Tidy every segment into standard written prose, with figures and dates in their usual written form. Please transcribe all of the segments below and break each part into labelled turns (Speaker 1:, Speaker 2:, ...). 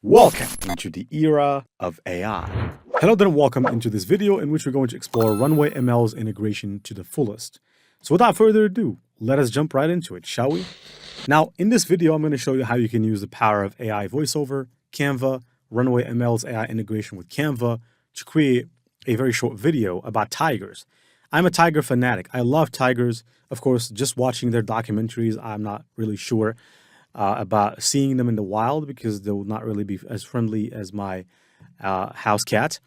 Speaker 1: Welcome into the era of AI. Hello there and welcome into this video in which we're going to explore Runway ML's integration to the fullest. So without further ado, let us jump right into it, shall we? Now, in this video, I'm going to show you how you can use the power of AI voiceover, Canva, Runway ML's AI integration with Canva to create a very short video about tigers. I'm a tiger fanatic. I love tigers. Of course, just watching their documentaries, I'm not really sure about seeing them in the wild because they will not really be as friendly as my house cat.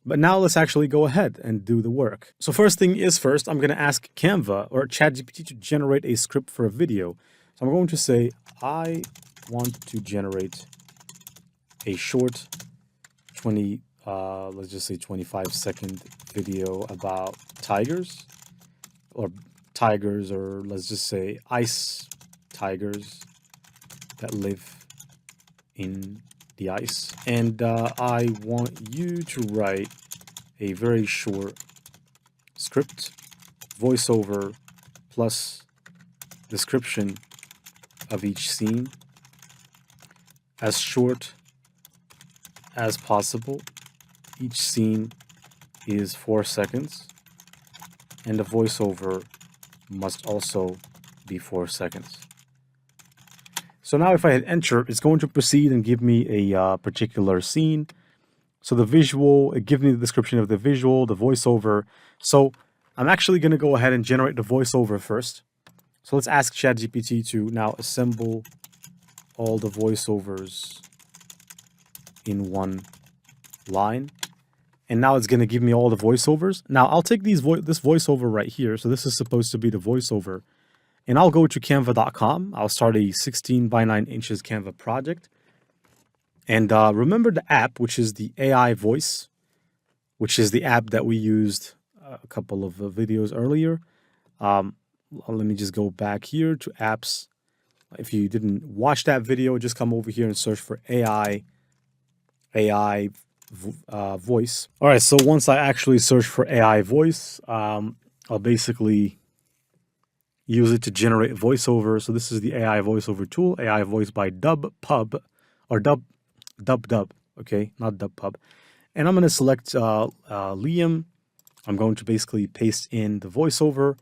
Speaker 1: But now let's actually go ahead and do the work. So first thing is first, I'm going to ask Canva or ChatGPT to generate a script for a video. So I'm going to say, I want to generate a short let's just say 25-second video about tigers, or let's just say ice tigers that live in the ice. And I want you to write a very short script, voiceover plus description of each scene, as short as possible. Each scene is 4 seconds, and the voiceover must also be 4 seconds. So now if I hit enter, it's going to proceed and give me a particular scene. So the visual, it gives me the description of the visual, the voiceover. So I'm actually going to go ahead and generate the voiceover first. So let's ask ChatGPT to now assemble all the voiceovers in one line. And now it's going to give me all the voiceovers. Now I'll take this voiceover right here. So this is supposed to be the voiceover. And I'll go to canva.com. I'll start a 16 by 9 inches Canva project. And remember the app, which is the AI voice, which is the app that we used a couple of videos earlier. Let me just go back here to apps. If you didn't watch that video, just come over here and search for AI voice. All right, so once I actually search for AI voice, I'll basically use it to generate voiceover. So this is the AI voiceover tool, AI voice by DubPub, or Dub. Okay, not DubPub. And I'm going to select Liam. I'm going to basically paste in the voiceover,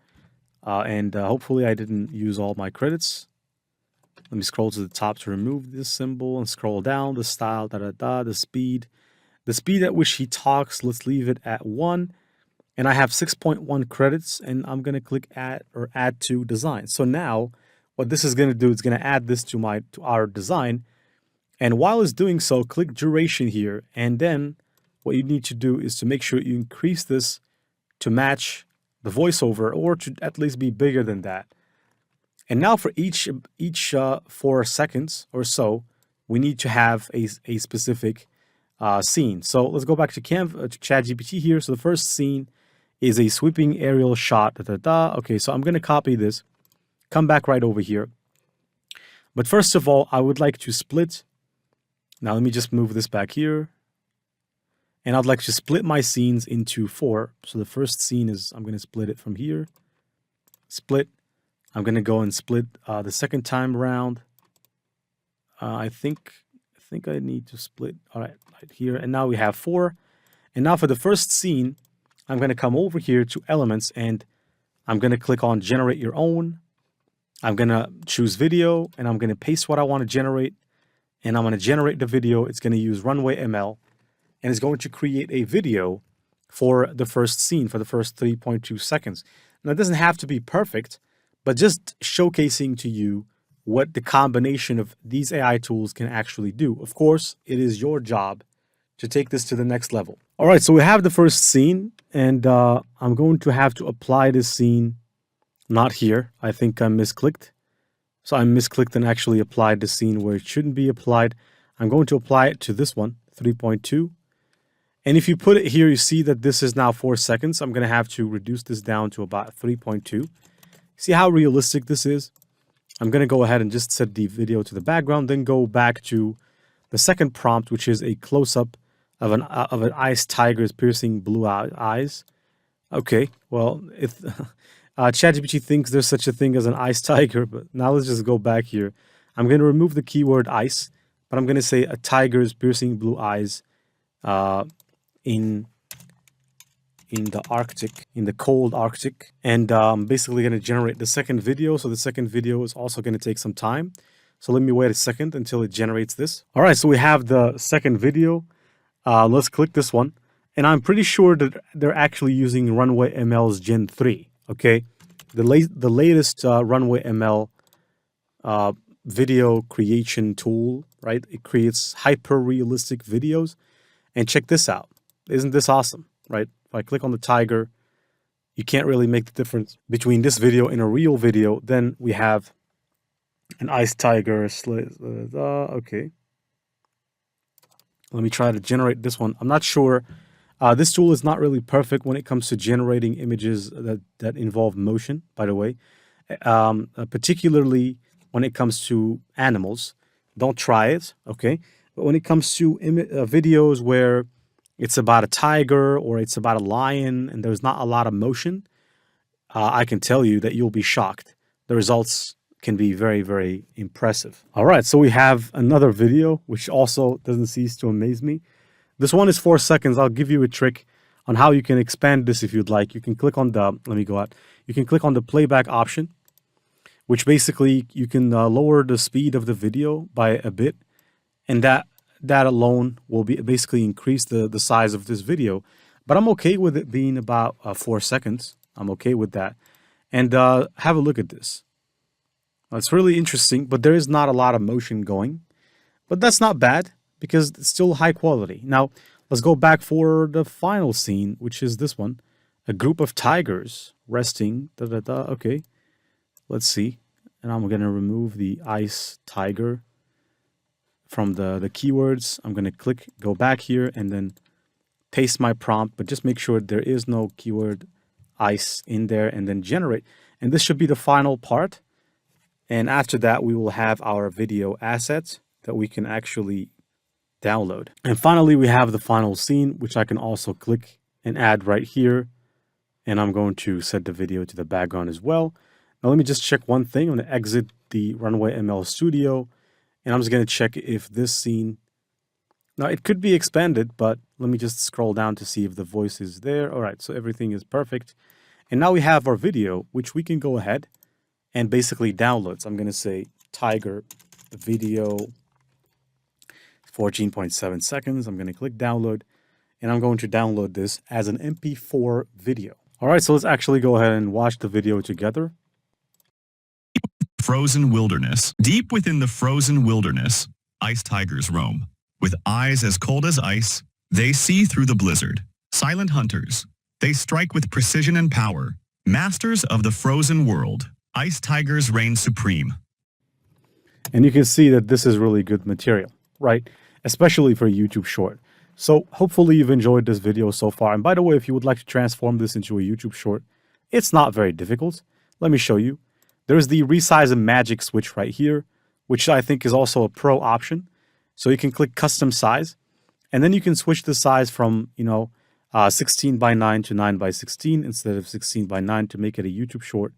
Speaker 1: and hopefully I didn't use all my credits. Let me scroll to the top to remove this symbol and scroll down. The style, the speed. The speed at which he talks, let's leave it at 1. And I have 6.1 credits, and I'm going to click add to design. So now what this is going to do, it's going to add this to our design. And while it's doing so, click duration here. And then what you need to do is to make sure you increase this to match the voiceover, or to at least be bigger than that. And now for each 4 seconds or so, we need to have a specific scene. So let's go back to Canva, to ChatGPT here. So the first scene is a sweeping aerial shot. Okay, so I'm going to copy this, come back right over here. But first of all, I would like to split. Now let me just move this back here. And I'd like to split my scenes into 4. So the first scene is, I'm going to split it from here. Split. I'm going to go and split the second time around. I think I need to split. All right, right here. And now we have 4. And now for the first scene, I'm going to come over here to elements, and I'm going to click on generate your own. I'm going to choose video, and I'm going to paste what I want to generate. And I'm going to generate the video. It's going to use Runway ML, and it's going to create a video for the first scene, for the first 3.2 seconds. Now, it doesn't have to be perfect, but just showcasing to you what the combination of these AI tools can actually do. Of course, it is your job to take this to the next level. All right, so we have the first scene, and I'm going to have to apply this scene, not here. I think I misclicked. So I misclicked and actually applied the scene where it shouldn't be applied. I'm going to apply it to this one, 3.2. And if you put it here, you see that this is now 4 seconds. I'm going to have to reduce this down to about 3.2. See how realistic this is? I'm going to go ahead and just set the video to the background, then go back to the second prompt, which is a close-up of an ice tiger's piercing blue eyes. Okay, well, if ChatGPT thinks there's such a thing as an ice tiger, but now let's just go back here. I'm going to remove the keyword ice, but I'm going to say a tiger's piercing blue eyes in the Arctic, in the cold Arctic. And I'm basically going to generate the second video. So the second video is also going to take some time. So let me wait a second until it generates this. All right, so we have the second video. Let's click this one. And I'm pretty sure that they're actually using Runway ML's Gen 3, okay? The latest Runway ML video creation tool, right? It creates hyper-realistic videos. And check this out. Isn't this awesome, right? If I click on the tiger, you can't really make the difference between this video and a real video. Then we have an ice tiger. Okay. Let me try to generate this one. I'm not sure. This tool is not really perfect when it comes to generating images that involve motion, by the way. Particularly when it comes to animals. Don't try it, okay? But when it comes to videos where it's about a tiger or it's about a lion and there's not a lot of motion, I can tell you that you'll be shocked. The results can be very, very impressive. All right, so we have another video, which also doesn't cease to amaze me. This one is 4 seconds. I'll give you a trick on how you can expand this if you'd like. You can click on the, let me go out. You can click on the playback option, which basically you can lower the speed of the video by a bit. And that alone will basically increase the size of this video. But I'm okay with it being about 4 seconds. I'm okay with that. And have a look at this. It's really interesting, but there is not a lot of motion going. But that's not bad because it's still high quality. Now, let's go back for the final scene, which is this one. A group of tigers resting. Okay, let's see. And I'm going to remove the ice tiger from the keywords. I'm going to go back here and then paste my prompt, but just make sure there is no keyword ice in there and then generate. And this should be the final part. And after that, we will have our video assets that we can actually download. And finally, we have the final scene, which I can also click and add right here. And I'm going to set the video to the background as well. Now, let me just check one thing. I'm going to exit the Runway ML Studio. And I'm just going to check if this scene... Now, it could be expanded, but let me just scroll down to see if the voice is there. All right, so everything is perfect. And now we have our video, which we can go ahead and basically download. So I'm going to say tiger video 14.7 seconds. I'm going to click download, and I'm going to download this as an MP4 video. All right, so let's actually go ahead and watch the video together.
Speaker 2: Frozen wilderness. Deep within the frozen wilderness, ice tigers roam. With eyes as cold as ice, they see through the blizzard. Silent hunters. They strike with precision and power. Masters of the frozen world. Ice tigers reign supreme.
Speaker 1: And you can see that this is really good material, right? Especially for a YouTube short. So hopefully you've enjoyed this video so far. And by the way, if you would like to transform this into a YouTube short, it's not very difficult. Let me show you. There's the resize and magic switch right here, which I think is also a pro option. So you can click custom size, and then you can switch the size from, 16:9 to 9:16 instead of 16:9 to make it a YouTube short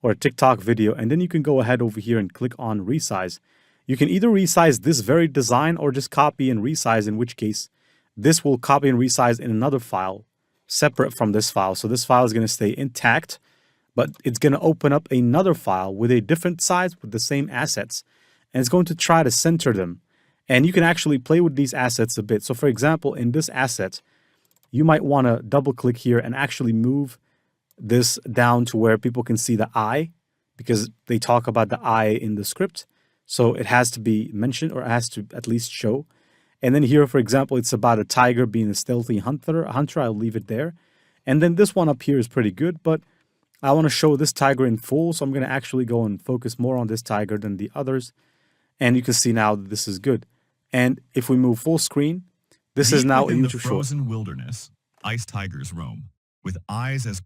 Speaker 1: or a TikTok video. And then you can go ahead over here and click on resize. You can either resize this very design or just copy and resize, in which case this will copy and resize in another file separate from this file. So this file is going to stay intact, but it's going to open up another file with a different size with the same assets, and it's going to try to center them. And you can actually play with these assets a bit. So for example, in this asset, you might want to double click here and actually move this down to where people can see the eye, because they talk about the eye in the script. So it has to be mentioned, or it has to at least show. And then here, for example, it's about a tiger being a stealthy hunter. I'll leave it there. And then this one up here is pretty good, but I want to show this tiger in full. So I'm going to actually go and focus more on this tiger than the others. And you can see now that this is good. And if we move full screen, this is now a YouTube short.
Speaker 2: Frozen wilderness, ice tigers roam with eyes as...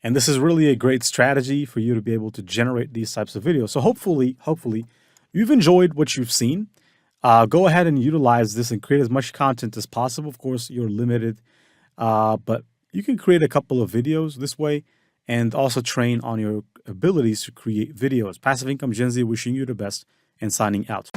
Speaker 1: And this is really a great strategy for you to be able to generate these types of videos. So hopefully you've enjoyed what you've seen. Go ahead and utilize this and create as much content as possible. Of course, you're limited, but you can create a couple of videos this way and also train on your abilities to create videos. Passive Income Gen Z wishing you the best and signing out.